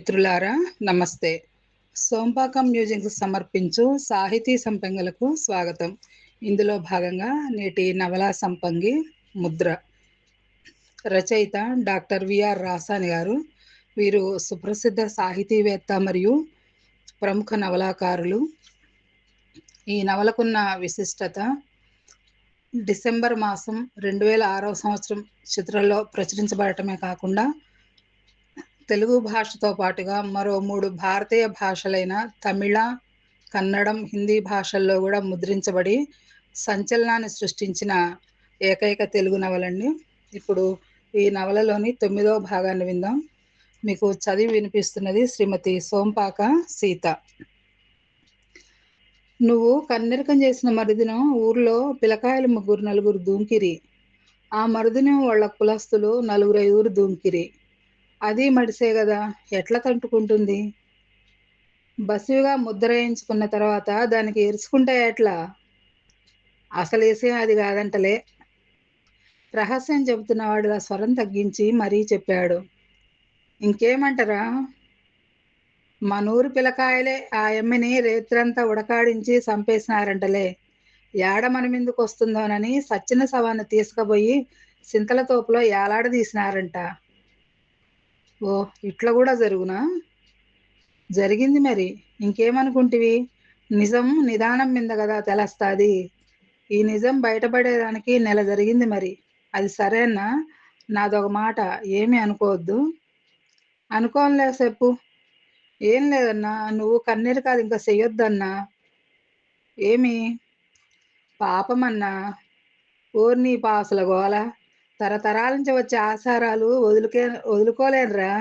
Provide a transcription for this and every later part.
మిత్రులారా నమస్తే. సోంపాకం మ్యూజిక్ సమర్పించు సాహితీ సంపంగలకు స్వాగతం. ఇందులో భాగంగా నేటి నవలా సంపంగి ముద్ర. రచయిత డాక్టర్ విఆర్ రాసాని గారు. వీరు సుప్రసిద్ధ సాహితీవేత్త మరియు ప్రముఖ నవలాకారులు. ఈ నవలకున్న విశిష్టత డిసెంబర్ మాసం 2006వ సంవత్సరం చిత్రంలో ప్రచురించబడటమే కాకుండా తెలుగు భాషతో పాటుగా మరో 3 భారతీయ భాషలైన తమిళ, కన్నడం, హిందీ భాషల్లో కూడా ముద్రించబడి సంచలనాన్ని సృష్టించిన ఏకైక తెలుగు నవలండి. ఇప్పుడు ఈ నవలలోని 9వ భాగాన్ని విందాం. మీకు చదివి వినిపిస్తున్నది శ్రీమతి సోంపాక సీత. నువ్వు కన్నెరకం చేసిన మరుదినం ఊర్లో పిలకాయలు నలుగురు దూంకిరి. ఆ మరుదినం వాళ్ళ కులస్తులు 4-5 దూంకిరి. అది మడిసే గదా, ఎట్లా తంటుకుంటుంది? బసివిగా ముద్రేయించుకున్న తర్వాత దానికి ఎరుచుకుంటే ఎట్లా? అసలు విషయం అది కాదంటలే. రహస్యం చెబుతున్నవాడు స్వరం తగ్గించి మరీ చెప్పాడు. ఇంకేమంటారా? మనూరు పిలకాయలే ఆ ఎమ్మిని రేత్రంతా ఉడకాడించి చంపేసినారంటలే. ఏడ మనమిందుకు వస్తుందోనని సచ్చిన శవాన్ని తీసుకుపోయి సింతల తోపులో ఏలాడదీసినారంట. ఓ, ఇట్లా కూడా జరుగునా? జరిగింది మరి. ఇంకేమనుకుంటివి? నిజం నిదానం మీద కదా తెలుస్తాది. ఈ నిజం బయటపడేదానికి నెల జరిగింది మరి. అది సరేనా? నాదొక మాట, ఏమీ అనుకోవద్దు. అనుకోనులే చెప్పు. ఏం లేదన్నా, నువ్వు కన్నీరు కాదు ఇంకా చెయ్యొద్దన్నా. ఏమి? పాపమన్నా. ఓర్నీ పాసుల గోల. తరతరాల నుంచి వచ్చే ఆచారాలు వదులుకోలేనురా.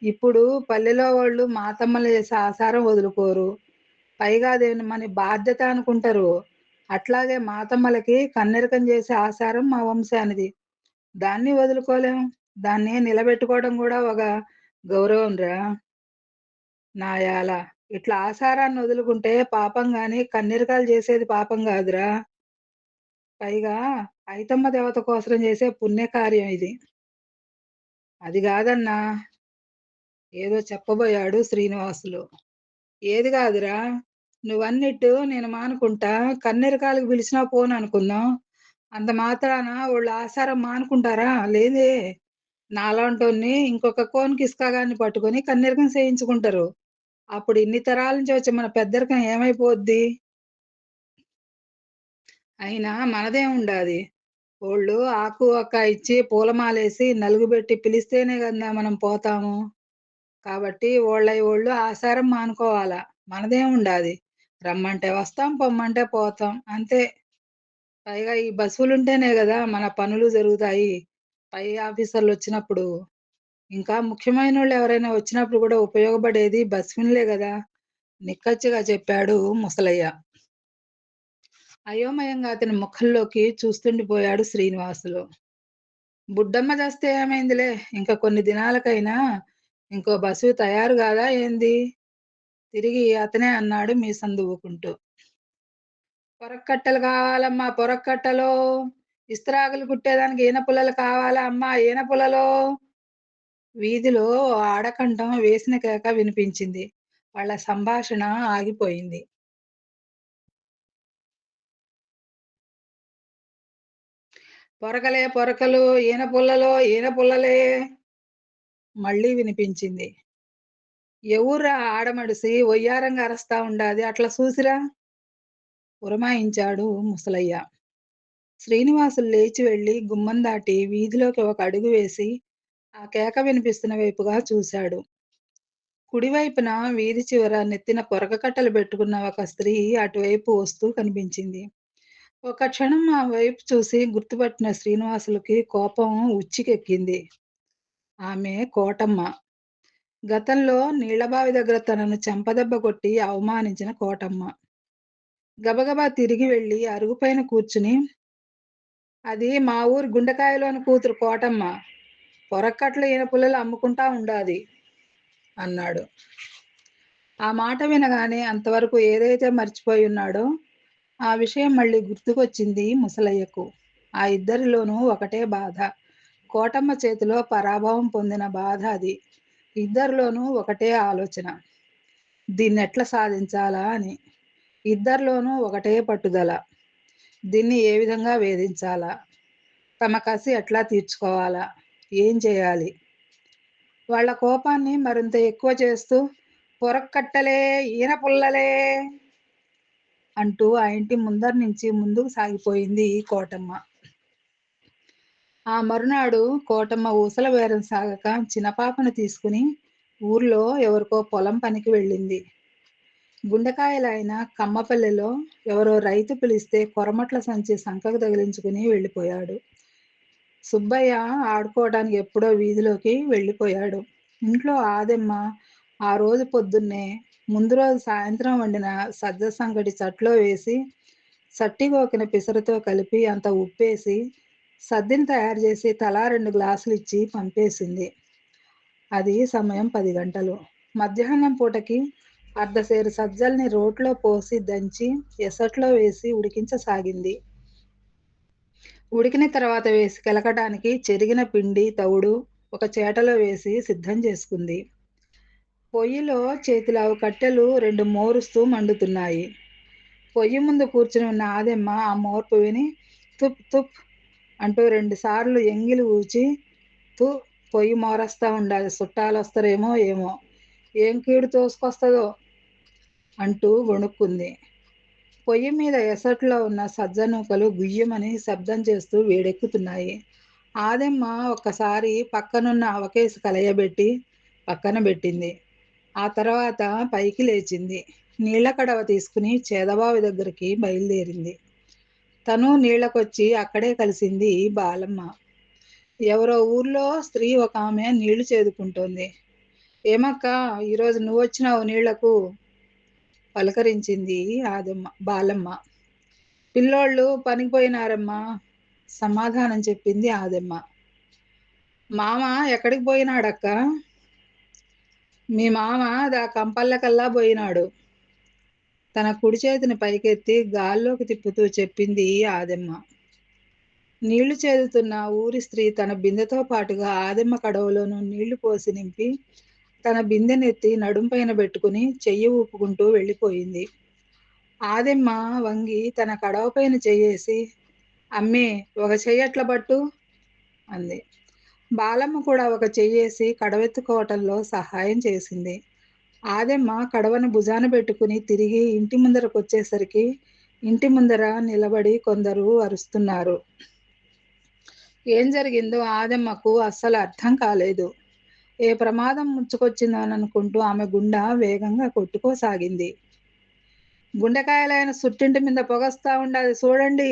ఇప్పుడు పల్లెలో వాళ్ళు మాతమ్మలు చేసే ఆచారం వదులుకోరు. పైగా అదేమి మన బాధ్యత అనుకుంటారు. అట్లాగే మాతమ్మలకి కన్నెరకం చేసే ఆచారం మా వంశానిది. దాన్ని వదులుకోలేం. దాన్ని నిలబెట్టుకోవడం కూడా ఒక గౌరవం రా. నాయాల ఇట్లా ఆచారాన్ని వదులుకుంటే పాపం గాని కన్నెరకాలు చేసేది పాపం కాదురా. పైగా ఐతమ్మ దేవత కోసం చేసే పుణ్యకార్యం ఇది. అది కాదన్నా, ఏదో చెప్పబోయాడు శ్రీనివాసులు. ఏది కాదురా, నువ్వన్నట్టు నేను మానుకుంటా. కన్నెరకాలకు పిలిచినా పోను అనుకుందాం. అంత మాత్రాన వాళ్ళు ఆసారం మానుకుంటారా? లేదే. నాలాంటోన్ని ఇంకొక కోన్కిస్కాగాన్ని పట్టుకొని కన్నెరకం చేయించుకుంటారు. అప్పుడు ఇన్ని తరాల నుంచి వచ్చే మన పెద్దరికం ఏమైపోద్ది? అయినా మనదేం ఉండాది. ఓళ్ళు ఆకు ఒక్క ఇచ్చి పూలమాలేసి నలుగుబెట్టి పిలిస్తేనే కదా మనం పోతాము. కాబట్టి ఓళ్ళయి ఓళ్ళు ఆసారం మానుకోవాల. మనదేం ఉండాది. రమ్మంటే వస్తాం, పొమ్మంటే పోతాం అంతే. పైగా ఈ బస్సులుంటేనే గదా మన పనులు జరుగుతాయి. పై ఆఫీసర్‌లొచ్చినప్పుడు. ఇంకా ముఖ్యమైనోళ్ళు ఎవరైనా వచ్చినప్పుడు గూడా ఉపయోగపడేది బస్సునులే గదా! నిక్కచ్చిగా చెప్పాడు ముసలయ్య. అయోమయంగా అతని ముఖంలోకి చూస్తుండిపోయాడు శ్రీనివాసులు. బుడ్డమ్మ చస్తే ఏమైందిలే, ఇంక కొన్ని దినాలకైనా ఇంకో బస్సు తయారు గాదా ఏంది? తిరిగి అతనే అన్నాడు మీసం దువ్వుకుంటూ. పొరక్కట్టెలు కావాలమ్మా, పొరక్కట్టెలో. ఇస్తరాకులు కుట్టేదానికి ఈన పుల్లలు కావాలా అమ్మా, ఈన పుల్లలో. వీధిలో ఆడకంఠం వేసిన కేక వినిపించింది. వాళ్ళ సంభాషణ ఆగిపోయింది. పొరకలే పొరకలు, ఈన పుల్లలో, ఈన పుల్లలే మళ్ళీ వినిపించింది. ఎవుర్రా ఆడమడిసి వయ్యారంగా అరస్తా ఉండాది, అట్లా సూసిరా పురమాయించాడు ముసలయ్య. శ్రీనివాసులు లేచి వెళ్లి గుమ్మం దాటి వీధిలోకి ఒక అడుగు వేసి ఆ కేక వినిపిస్తున్న వైపుగా చూశాడు. కుడివైపున వీధి చివర నెత్తిన పొరక కట్టలు పెట్టుకున్న ఒక స్త్రీ అటువైపు వస్తూ కనిపించింది. ఒక క్షణం ఆ వైపు చూసి గుర్తుపట్టిన శ్రీనివాసులకి కోపం ఉచ్చికెక్కింది. ఆమె కోటమ్మ. గతంలో నీళ్లబావి దగ్గర తనను చెంపదెబ్బ కొట్టి అవమానించిన కోటమ్మ. గబగబా తిరిగి వెళ్లి అరుగుపైన కూర్చుని, అది మా ఊరి గుండెకాయలోని కూతురు కోటమ్మ. పొరక్కట్లు ఈన పుల్లలు అమ్ముకుంటా ఉండాది అన్నాడు. ఆ మాట వినగానే అంతవరకు ఏదైతే మర్చిపోయి ఉన్నాడో ఆ విషయం మళ్ళీ గుర్తుకొచ్చింది ముసలయ్యకు. ఆ ఇద్దరిలోనూ ఒకటే బాధ. కోటమ్మ చేతిలో పరాభవం పొందిన బాధ అది. ఇద్దరిలోనూ ఒకటే ఆలోచన. దీన్నెట్లా సాధించాలా అని. ఇద్దరిలోనూ ఒకటే పట్టుదల. దీన్ని ఏ విధంగా వేధించాలా? తమ కసి ఎట్లా తీర్చుకోవాలా? ఏం చేయాలి? వాళ్ళ కోపాన్ని మరింత ఎక్కువ చేస్తూ "పొరక్కట్టలే, ఈన పుల్లలే" అంటూ ఆ ఇంటి ముందర నుంచి ముందుకు సాగిపోయింది కోటమ్మ. ఆ మరునాడు కోటమ్మ ఊసల బేరం సాగక చిన్నపాపను తీసుకుని ఊర్లో ఎవరికో పొలం పనికి వెళ్ళింది. గుండెకాయలాయన కమ్మపల్లెలో ఎవరో రైతు పిలిస్తే కొరమట్ల సంచి సంకకు తగిలించుకుని వెళ్ళిపోయాడు. సుబ్బయ్య ఆడుకోవడానికి ఎప్పుడో వీధిలోకి వెళ్ళిపోయాడు. ఇంట్లో ఆదెమ్మ ఆ రోజు పొద్దున్నే ముందు రోజు సాయంత్రం వండిన సజ్జ సంగటి చట్లో వేసి సట్టిగోకిన పిసరుతో కలిపి అంత ఉప్పేసి సద్దిని తయారు చేసి తలా 2 గ్లాసులు ఇచ్చి పంపేసింది. అది సమయం 10 గంటలు. మధ్యాహ్నం పూటకి అర్ధసేరు సజ్జల్ని రోట్లో పోసి దంచి ఎసట్లో వేసి ఉడికించసాగింది. ఉడికిన తర్వాత వేసి కెలకడానికి చెరిగిన పిండి, తవుడు ఒక చేటలో వేసి సిద్ధం చేసుకుంది. పొయ్యిలో చేతిలావు కట్టెలు 2 మోరుస్తూ మండుతున్నాయి. పొయ్యి ముందు కూర్చుని ఉన్న ఆదెమ్మ ఆ మోర్పు విని తుప్ తుప్ అంటూ 2 సార్లు ఎంగిలి ఊచి "తు పొయ్యి మోరస్తా ఉండాది సుట్టాలొస్తరేమో ఏమో, ఏం కీడు తోసుకొస్తదో" అంటూ గొణుక్కుంది. పొయ్యి మీద ఎసట్లో ఉన్న సజ్జ నూకలు గుయ్యమని శబ్దం చేస్తూ వేడెక్కుతున్నాయి. ఆదెమ్మ ఒక్కసారి పక్కనున్న అవకేసి కలయబెట్టి పక్కన బెట్టింది. ఆ తర్వాత పైకి లేచింది. నీళ్ల కడవ తీసుకుని చేదబావి దగ్గరికి బయలుదేరింది. తను నీళ్లకొచ్చి అక్కడే కలిసింది బాలమ్మ. ఎవరో ఊర్లో స్త్రీ ఒకామె నీళ్లు చేదుకుంటోంది. "ఏమక్కా, ఈరోజు నువ్వొచ్చినావు నీళ్లకు" పలకరించింది బాలమ్మ. "పిల్లోళ్ళు పనికి పోయినారమ్మా" సమాధానం చెప్పింది ఆదెమ్మ. "మామ ఎక్కడికి పోయినాడక్కా?" "మీ మామ దా కంపల్లకల్లా బోయినాడు" తన కుడి చేతిని పైకెత్తి గాల్లోకి తిప్పుతూ చెప్పింది ఆదెమ్మ. నీళ్లు చేదుతున్న ఊరి స్త్రీ తన బిందెతో పాటుగా ఆదెమ్మ కడవలోనూ నీళ్లు పోసి నింపి తన బిందెనెత్తి నడుంపైన బెట్టుకుని చెయ్యి ఊపుకుంటూ వెళ్ళిపోయింది. ఆదెమ్మ వంగి తన కడవపైన చెయ్యేసి "అమ్మే, ఒక చెయ్యట్ల పట్టు" అంది. బాలమ్మ కూడా ఒక చెయ్యేసి కడవెత్తుకోవటంలో సహాయం చేసింది. ఆదెమ్మ కడవను భుజాన పెట్టుకుని తిరిగి ఇంటి ముందరకొచ్చేసరికి ఇంటి ముందర నిలబడి కొందరు అరుస్తున్నారు. ఏం జరిగిందో ఆదెమ్మకు అస్సలు అర్థం కాలేదు. ఏ ప్రమాదం ముంచుకొచ్చిందోననుకుంటూ ఆమె గుండె వేగంగా కొట్టుకోసాగింది. "గుండెకాయలాయన సుట్టింటి మీద పొగొస్తా ఉండాది సూడండి"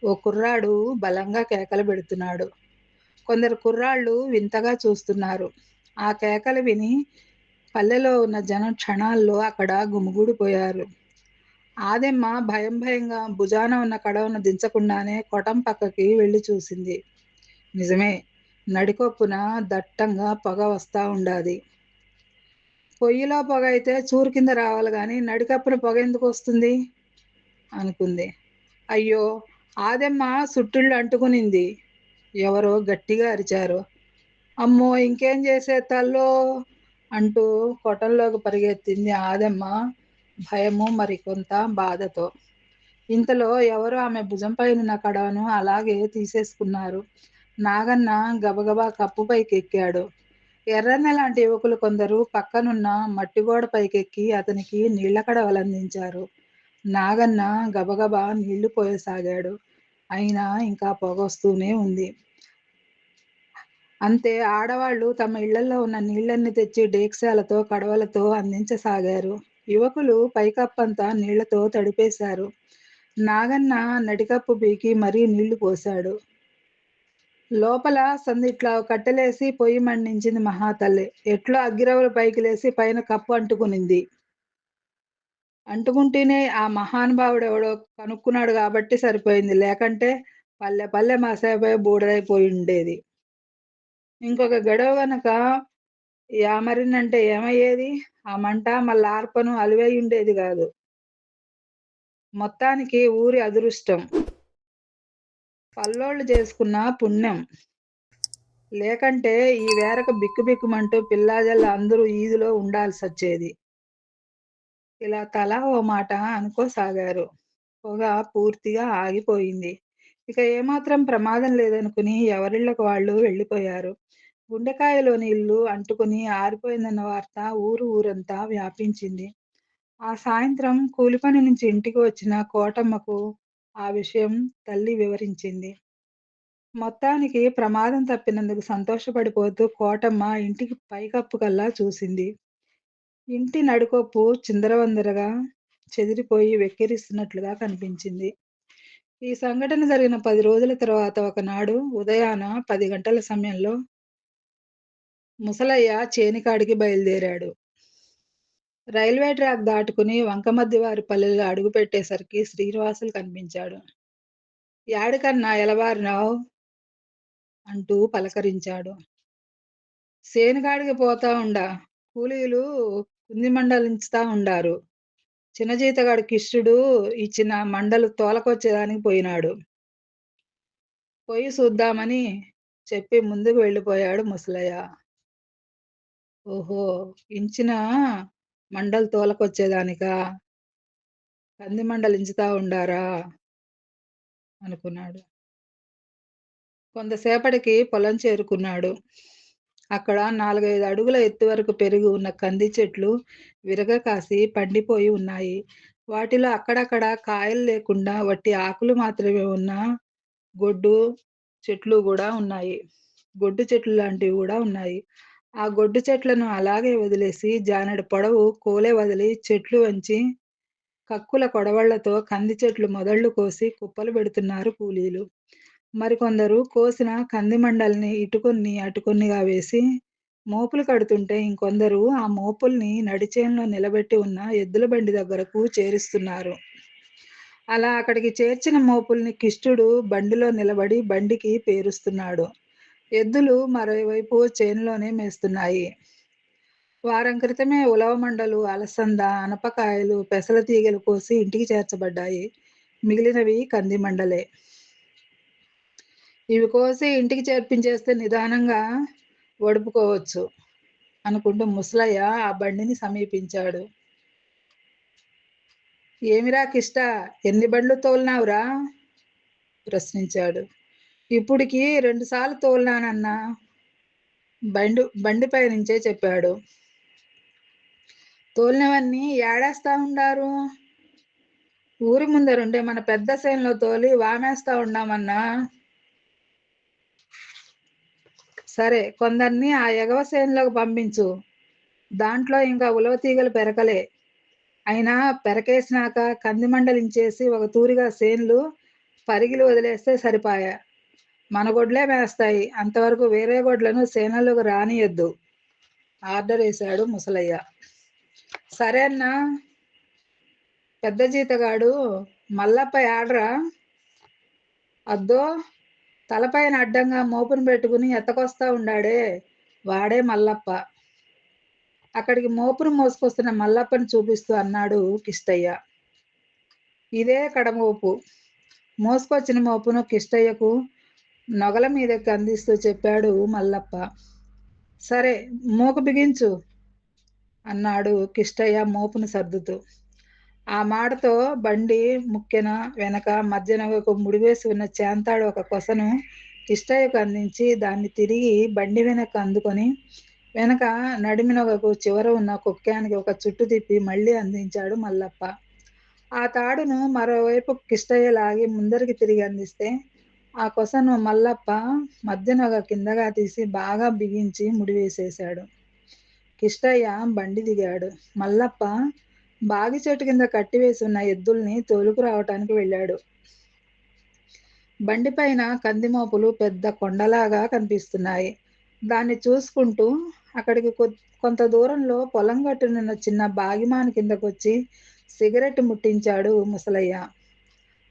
ఓ కుర్రాడు బలంగా కేకలు పెడుతున్నాడు. కొందరు కుర్రాళ్ళు వింతగా చూస్తున్నారు. ఆ కేకలు విని పల్లెలో ఉన్న జనం క్షణాల్లో అక్కడ గుమిగూడిపోయారు. ఆదెమ్మ భయంగా భుజాన ఉన్న కడవను దించకుండానే కొటం పక్కకి వెళ్ళి చూసింది. నిజమే, నడికొప్పున దట్టంగా పొగ వస్తా ఉండాది. పొయ్యిలో పొగ అయితే చూరు కింద రావాలి గాని నడికప్పున పొగ ఎందుకొస్తుంది అనుకుంది. అయ్యో, ఆదెమ్మ సుట్టిళ్ళు అంటుకునింది. ఎవరో గట్టిగా అరిచారు. అమ్మో, ఇంకేం చేసేది తల్లో అంటూ కొటంలోకి పరిగెత్తింది ఆదెమ్మ భయము మరికొంత బాధతో. ఇంతలో ఎవరో ఆమె భుజంపైనున్న కడవను అలాగే తీసేసుకున్నారు. నాగన్న గబగబా కప్పుపైకెక్కాడు. ఎర్రన్న లాంటి యువకులు కొందరు పక్కనున్న మట్టిగోడ పైకెక్కి అతనికి నీళ్ల కడవలందించారు. నాగన్న గబగబా నీళ్లు పోయసాగాడు. అయినా ఇంకా పొగొస్తూనే ఉంది. అంతే ఆడవాళ్లు తమ ఇళ్లల్లో ఉన్న నీళ్లన్నీ తెచ్చి డేక్సాలతో, కడవలతో అందించసాగారు. యువకులు పైకప్పంతా నీళ్లతో తడిపేశారు. నాగన్న నడికప్పు పీకి మరీ నీళ్లు పోశాడు. లోపల సందిట్లా కట్టెలేసి పొయ్యి మండించింది మహాతల్లి. ఎట్లో అగ్గిరవ్వలు పైకి లేసి పైన కప్పు అంటుకునింది. అంటుకుంటేనే ఆ మహానుభావుడెవడో కనుక్కున్నాడు కాబట్టి సరిపోయింది. లేకంటే పల్లె పల్లె మసైపోయి బూడిదైపోయుండేది. ఇంకొక గడవ గనక యామరిందంటే ఏమయ్యేది? ఆ మంట మళ్ళార్పను అలివైయుండేది గాదు. మొత్తానికి ఊరి అదురుష్టం. పల్లోళ్ళు చేసుకున్న పుణ్యం. లేకంటే ఈ వేరకు బిక్కుబిక్కుమంటూ పిల్లాజల్లా అందరూ ఈదులో ఉండాల్సొచ్చేది. ఇలా తలా ఓ మాట అనుకోసాగారు. పొగ పూర్తిగా ఆగిపోయింది. ఇక ఏమాత్రం ప్రమాదం లేదనుకుని ఎవరిళ్ళకి వాళ్ళు వెళ్ళిపోయారు. గుండెకాయలోని ఇల్లు అంటుకుని ఆరిపోయిందన్న వార్త ఊరంతా వ్యాపించింది. ఆ సాయంత్రం కూలి పని నుంచి ఇంటికి వచ్చిన కోటమ్మకు ఆ విషయం తల్లి వివరించింది. మొత్తానికి ప్రమాదం తప్పినందుకు సంతోషపడిపోతూ కోటమ్మ ఇంటికి పైకప్పుకల్లా చూసింది. ఇంటి నడుకప్పు చిందరవందరగా చెదిరిపోయి వెక్కిరిస్తున్నట్లుగా కనిపించింది. ఈ సంఘటన జరిగిన 10 రోజుల తర్వాత ఒకనాడు ఉదయాన 10 గంటల సమయంలో ముసలయ్య చేనికాడికి బయలుదేరాడు. రైల్వే ట్రాక్ దాటుకుని వంకమద్దివారిపల్లెలో అడుగుపెట్టేసరికి శ్రీనివాసులు కనిపించాడు. "యాడికన్నా ఎలబారినావ్" అంటూ పలకరించాడు. "సేనుకాడికి పోతా ఉండా. కూలీలు కుంది మండలించుతా ఉండారు. చిన్న జీతగాడు కిష్టుడు ఇచ్చిన మండలు తోలకొచ్చేదానికి పోయినాడు. పొయ్యి సూద్దామని చెప్పి ముందుకు వెళ్ళిపోయాడు ముసలయ్య. ఓహో! ఇంచిన మండలు తోలకొచ్చేదానికా? కంది మండలించుతా ఉండారా? అనుకున్నాడు. కొంతసేపటికి పొలం చేరుకున్నాడు. అక్కడ 4, 5 అడుగుల ఎత్తు వరకు పెరిగి ఉన్న కంది చెట్లు విరగకాసి పండిపోయి ఉన్నాయి. వాటిలో అక్కడక్కడ కాయలు లేకుండా వట్టి ఆకులు మాత్రమే ఉన్న గొడ్డు చెట్లు గూడా ఉన్నాయి. గొడ్డు చెట్లు లాంటివి గూడా ఉన్నాయి. ఆ గొడ్డు చెట్లను అలాగే వదిలేసి జానెడు పొడవు కోలే వదిలి చెట్లు వంచి కక్కుల కొడవళ్లతో కంది చెట్లు మొదళ్ళు కోసి కుప్పలు పెడుతున్నారు కూలీలు. మరికొందరు కోసిన కంది మండల్ని ఇటు కొన్ని, అటు కొన్నిగా వేసి మోపులు కడుతుంటే ఇంకొందరు ఆ మోపుల్ని నడిచేనులో నిలబెట్టి ఉన్న ఎద్దుల బండి దగ్గరకు చేరుస్తున్నారు. అలా అక్కడికి చేర్చిన మోపుల్ని కిష్టుడు బండిలో నిలబడి బండికి పేరుస్తున్నాడు. ఎద్దులు మరోవైపు చేనులోనే మేస్తున్నాయి. వారం క్రితమే ఉలవ మండలు, అలసంద, అనపకాయలు, పెసల తీగెలు కోసి ఇంటికి చేర్చబడ్డాయి. మిగిలినవి కంది మండలే. ఇవి కోసి ఇంటికి చేర్పించేస్తే నిదానంగా వడుపుకోవచ్చు అనుకుంటూ ముసలయ్య ఆ బండిని సమీపించాడు. "ఏమిరా కిష్టా, ఎన్ని బండ్లు తోలినావురా?" ప్రశ్నించాడు. "ఇప్పుడికి 2 సార్లు తోలినానన్నా" బండిపై నుంచే చెప్పాడు. "తోలినవన్నీ యాడేస్తా ఉండారు?" "ఊరి ముందరుండే మన పెద్ద సేనులో తోలి వామేస్తా ఉండామన్నా." "సరే, కొందర్ని ఆ ఎగవ సేనులోకి పంపించు. దాంట్లో ఇంకా ఉలవ తీగలు పెరకలే. అయినా పెరకేసినాక కంది మండలించేసి ఒక తూరిగా సేన్లు పరిగిలు వదిలేస్తే సరిపాయె. మన గొడ్లే మేస్తాయి. అంతవరకు వేరే గొడ్లను సేనల్లోకి రానియొద్దు" ఆర్డరేశాడు ముసలయ్య. "సరే అన్నా. పెద్ద జీతగాడు మల్లప్ప యాడ్రా?" "అద్దో తలపైన అడ్డంగా మోపును పెట్టుకుని ఎత్తకొస్తా ఉండాడే, వాడే మల్లప్ప." అక్కడికి మోపును మోసుకొస్తున్న మల్లప్పని చూపిస్తూ అన్నాడు కిష్టయ్య. "ఇదే కడమోపు." మోసుకొచ్చిన మోపును కిష్టయ్యకు నొగల మీదెక్కి అందిస్తూ చెప్పాడు మల్లప్ప. "సరే, మూక బిగించు" అన్నాడు కిష్టయ్య మోపును సర్దుతూ. ఆ మాటతో బండి ముక్కెన వెనక మధ్యనొగకు ముడివేసి ఉన్న చేంతాడు ఒక కొసను కిష్టయ్యకు అందించి దాన్ని తిరిగి బండి వెనక్కు అందుకొని వెనక నడిమినొగకు చివర ఉన్న కుక్కానికి ఒక చుట్టు తిప్పి మళ్ళీ అందించాడు మల్లప్ప. ఆ తాడును మరోవైపు కిష్టయ్య లాగి ముందరికి తిరిగి అందిస్తే ఆ కొసను మల్లప్ప మధ్యనొగ కిందగా తీసి బాగా బిగించి ముడివేసేశాడు. కిష్టయ్య బండి దిగాడు. మల్లప్ప బాగి చెట్టు కింద కట్టివేసి ఉన్న ఎద్దుల్ని తోలుకురావటానికి వెళ్ళాడు. బండిపైన కందిమోపులు పెద్ద కొండలాగా కనిపిస్తున్నాయి. దాన్ని చూసుకుంటూ అక్కడికి కొంత దూరంలో పొలం గట్టునున్న చిన్న బాగిమాను కిందకొచ్చి సిగరెట్ ముట్టించాడు ముసలయ్య.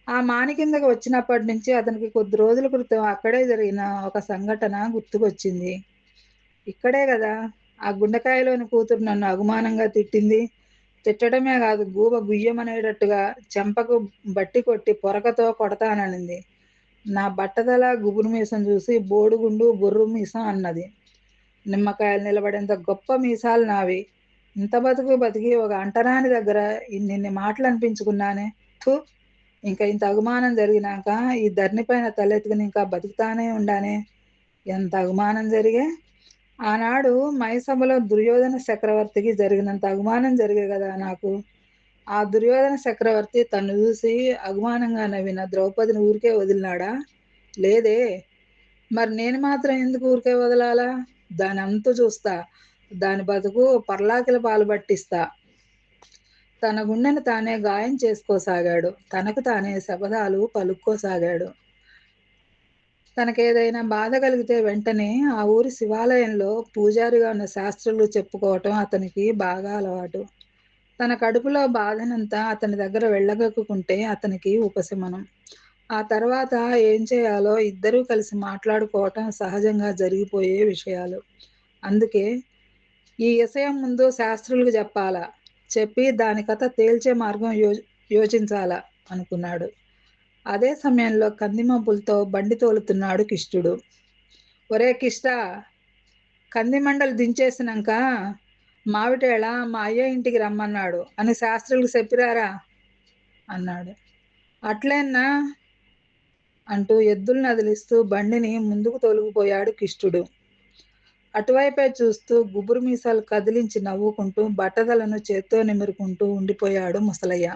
ఆ మాను కిందకి వచ్చినప్పటి నుంచి అతనికి కొద్ది రోజుల క్రితం అక్కడే జరిగిన ఒక సంఘటన గుర్తుకొచ్చింది. "ఇక్కడే గదా ఆ గుండెకాయలోని కూతురు నన్ను అగుమానంగా తిట్టింది. తిట్టడమే గాదు గూబ గుయ్యమనేటట్టుగా చెంపకు బట్టి కొట్టి పొరకతో కొడతాననింది. నా బట్టతల గుబురు మీసం చూసి బోడిగుండు బొర్రు మీసం అన్నది. నిమ్మకాయలు నిలబడేంత గొప్ప మీసాలు నావి. ఇంత బతుకు బతికి ఒక అంటరాని దగ్గర ఇన్నిన్ని మాటలనిపించుకున్నానే. థు! ఇంక ఇంత అగుమానం జరిగినాక ఈ ధరణి పైన తలెత్తుకుని ఇంకా బతుకుతానే ఉండానే. ఎంత అగుమానం జరిగే! ఆనాడు మైసభలో దుర్యోధన చక్రవర్తికి జరిగినంత అగుమానం జరిగే గదా నాకు. ఆ దుర్యోధన చక్రవర్తి తన్ను జూసి అగుమానంగా నవ్విన ద్రౌపదిని ఊరికే వదిలినాడా? లేదే! మరి నేను మాత్రం ఎందుకు ఊరికే వదలాలా? దాని అంతు చూస్తా. దాని బతుకు పర్లాకిల పాలు బట్టిస్తా. తన గుండెను తానే గాయం చేసుకోసాగాడు. తనకు తానే శపథాలు పలుక్కోసాగాడు. తనకేదైనా బాధ కలిగితే వెంటనే ఆ ఊరి శివాలయంలో పూజారిగా ఉన్న శాస్త్రులు చెప్పుకోవటం అతనికి బాగా అలవాటు. తన కడుపులో బాధనంతా అతని దగ్గర వెళ్ళగక్కుకుంటే అతనికి ఉపశమనం. ఆ తర్వాత ఏం చేయాలో ఇద్దరూ కలిసి మాట్లాడుకోవటం సహజంగా జరిగిపోయే విషయాలు. అందుకే ఈ విషయం ముందు శాస్త్రులకు జెప్పాలా. చెప్పి దాని కథ తేల్చే మార్గం యోచించాలా అనుకున్నాడు. అదే సమయంలో కందిమబ్బులతో బండి తోలుతున్నాడు కిష్టుడు. ఒరే కిష్టా! కంది మండలు దించేసినంక మావిటేళ మా అయ్య ఇంటికి రమ్మన్నాడు అని శాస్త్రులకు చెప్పిరారా అన్నాడు. అట్లేన్నా అంటూ ఎద్దుల్ని అదిలిస్తూ బండిని ముందుకు తోలుకుపోయాడు కిష్టుడు. అటువైపే చూస్తూ గుబురు మీసాలు కదిలించి నవ్వుకుంటూ బట్టతలను చేత్తో నిమురుకుంటూ ఉండిపోయాడు ముసలయ్య.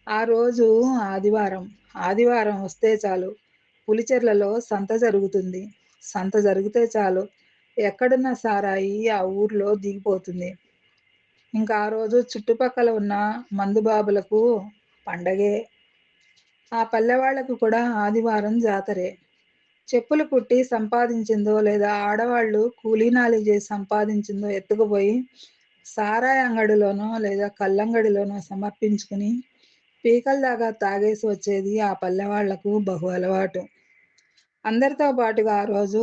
ఆ రోజు ఆదివారం. ఆదివారం వస్తే చాలు పులిచెర్లలో సంత జరుగుతుంది. సంత జరిగితే చాలు ఎక్కడున్న సారాయి ఆ ఊర్లో దిగిపోతుంది. ఇంకా ఆ రోజు చుట్టుపక్కల ఉన్న మందుబాబులకు పండగే. ఆ పల్లెవాళ్లకు కూడా ఆదివారం జాతరే. చెప్పులు కుట్టి సంపాదించిందో లేదా ఆడవాళ్ళు కూలీనాలి చేసి సంపాదించిందో ఎత్తుకుపోయి సారాయి అంగడిలోనో లేదా కల్లంగడిలోనో సమర్పించుకుని పీకల దాకా తాగేసి వచ్చేది ఆ పల్లెవాళ్లకు బహు అలవాటు. అందరితో పాటుగా ఆ రోజు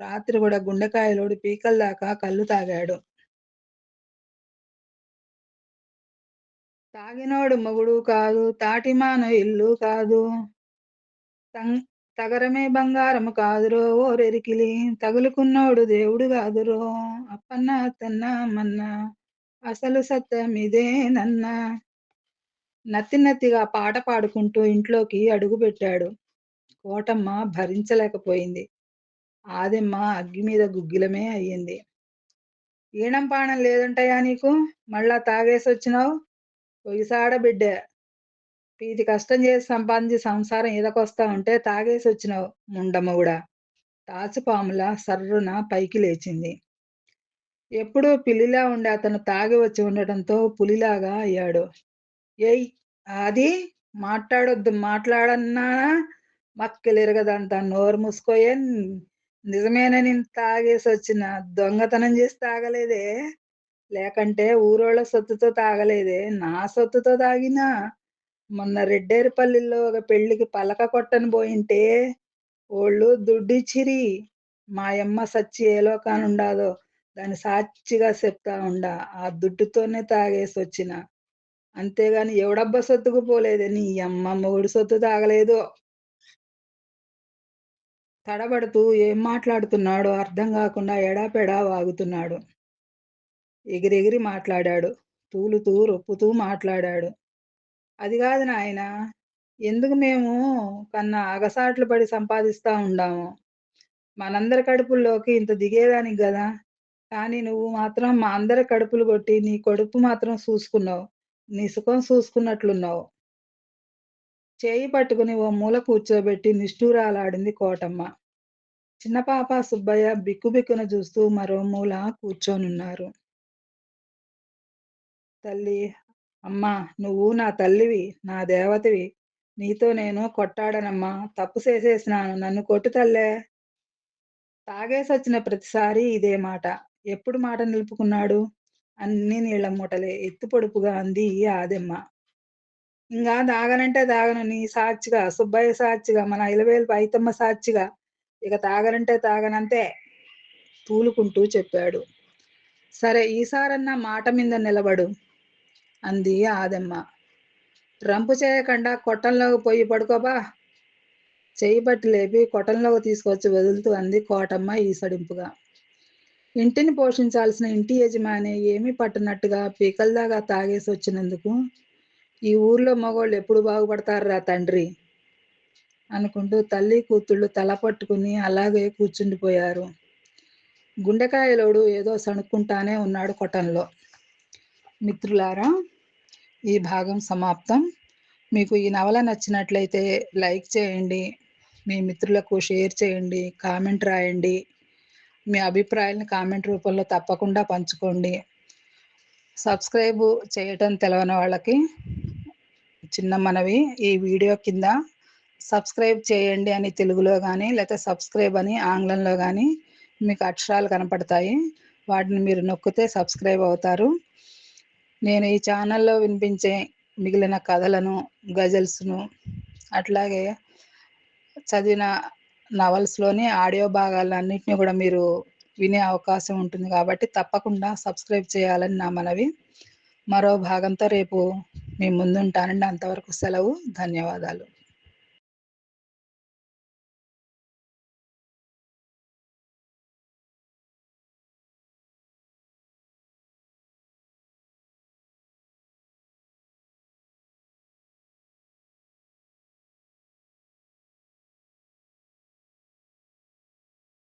రాత్రి కూడా గుండెకాయలోడు పీకల దాకా కల్లు తాగాడు. తాగినోడు మొగుడు కాదు, తాటిమాను ఇల్లు కాదు, తం తగరమే బంగారము కాదురో ఓరెరికిలి, తగులుకున్నోడు దేవుడు గాదురో, అప్పన్న అత్తన్న మన్న అసలు సత్యమిదేనన్నా. నత్తి నత్తిగా పాట పాడుకుంటూ ఇంట్లోకి అడుగుపెట్టాడు. కోటమ్మ భరించలేకపోయింది. ఆదెమ్మ అగ్గి మీద గుగ్గిలమే అయ్యింది. ఈణం పాణం లేదంటయ్యా నీకు? మళ్ళా తాగేసొచ్చినావు? ఒగిసాడ బిడ్డే. పీతి కష్టం చేసి సంపాదించి సంసారం ఈదకొస్తా ఉంటే తాగేసొచ్చినావు ముండమొగుడా. తాచుపాములా సర్రున పైకి లేచింది. ఎప్పుడూ పిల్లిలా ఉండే అతను తాగి వచ్చి ఉండటంతో పులిలాగా అయ్యాడు. ఏయ్! ఆది మాట్లాడొద్దు మాట్లాడన్నానా? మక్కెలిరగదంతా నోరు మూసుకోయే. నిజమేనే నేను తాగేసొచ్చిన. దొంగతనం చేసి తాగలేదే. లేకంటే ఊరోళ్ళ సొత్తుతో తాగలేదే. నా సొత్తుతో తాగినా. మొన్న రెడ్డేరిపల్లిలో ఒక పెళ్ళికి పలక కొట్టను బోయింటే ఓళ్ళు దుడ్డిచ్చిరి. మాయమ్మ సచ్చి ఏ లోకానుండాదో దాన్ని సాక్షిగా చెప్తా ఉండా. ఆ దుడ్డుతోనే తాగేసొచ్చిన. అంతేగాని ఎవడబ్బా సొత్తుకు పోలేదే. నీ యమ్మ మొగుడు సొత్తు తాగలేదు. తడబడుతూ ఏం మాట్లాడుతున్నాడో అర్థం గాకుండా ఎడాపెడా వాగుతున్నాడు. ఎగిరెగిరి మాట్లాడాడు. తూలుతూ, రొప్పుతూ మాట్లాడాడు. అది గాదు నాయనా! ఎందుకు మేము కన్నా అగసాట్లు పడి సంపాదిస్తా ఉండాము. మనందరి కడుపుల్లోకి ఇంత దిగేదానికి గదా! కానీ నువ్వు మాత్రం మా అందరి కడుపులు గొట్టి నీ కడుపు మాత్రం సూసుకున్నావు. నీ సుఖం సూసుకున్నట్లున్నావు. చేయి పట్టుకుని ఓ మూల కూర్చోబెట్టి నిష్ఠూరాలాడింది కోటమ్మ. చిన్న పాప, సుబ్బయ్య బిక్కుబిక్కున జూస్తూ మరో మూల కూర్చొనున్నారు. తల్లి అమ్మా! నువ్వు నా తల్లివి, నా దేవతవి. నీతో నేను కొట్టాడనమ్మా! తప్పు సేసేసినాను. నన్ను కొట్టు తల్లే! తాగేసొచ్చిన ప్రతిసారీ ఇదే మాట. ఎప్పుడు మాట నిలుపుకున్నాడు? అన్నీ నీళ్ళ మూటలే ఎత్తు పొడుపుగా అంది ఆదెమ్మ. ఇంగా దాగనంటే దాగను నీ సాక్షిగా, సుబ్బయ్య సాక్షిగా, మన ఇలవేల్పు అయితమ్మ సాక్షిగా. ఇక తాగనంటే తాగనంతే తూలుకుంటూ చెప్పాడు. సరే ఈసారన్నా మాట మీద నిలబడు అంది ఆదెమ్మ. రంపు చేయకుండా కొట్టంలోకి పొయ్యి పడుకోబా చెయ్యి పట్టి లేపి కొటంలోకి తీసుకొచ్చి వదులుతూ అంది కోటమ్మ ఈసడింపుగా. ఇంటిని పోషించాల్సిన ఇంటి యజమాని ఏమీ పట్టనట్టుగా పీకలదాకా తాగేసొచ్చినందుకు ఈ ఊర్లో మగోళ్ళు ఎప్పుడు బాగుపడతారురా తండ్రి అనుకుంటూ తల్లి కూతుళ్ళు తల పట్టుకుని అలాగే కూర్చుండిపోయారు. గుండెకాయలోడు ఏదో సణుక్కుంటానే ఉన్నాడు కొటంలో. మిత్రులారా, ఈ భాగం సమాప్తం. మీకు ఈ నవల నచ్చినట్లయితే లైక్ చేయండి, మీ మిత్రులకు షేర్ చేయండి, కామెంట్ రాయండి. మీ అభిప్రాయాలను కామెంట్ రూపంలో తప్పకుండా పంచుకోండి. సబ్స్క్రైబ్ చేయటం తెలవని వాళ్ళకి చిన్న మనవి, ఈ వీడియో కింద సబ్స్క్రైబ్ చేయండి అని తెలుగులో కానీ లేకపోతే సబ్స్క్రైబ్ అని ఆంగ్లంలో కానీ మీకు అక్షరాలు కనపడతాయి. వాటిని మీరు నొక్కితే సబ్స్క్రైబ్ అవుతారు. నేను ఈ ఛానల్లో వినిపించే మిగిలిన కథలను, గజల్స్ను, అట్లాగే చదివిన నవల్స్లోని ఆడియో భాగాలన్నింటినీ కూడా మీరు వినే అవకాశం ఉంటుంది కాబట్టి తప్పకుండా సబ్స్క్రైబ్ చేయాలని నా మనవి. మరో భాగంతో రేపు మీ ముందుంటానండి. అంతవరకు సెలవు. ధన్యవాదాలు.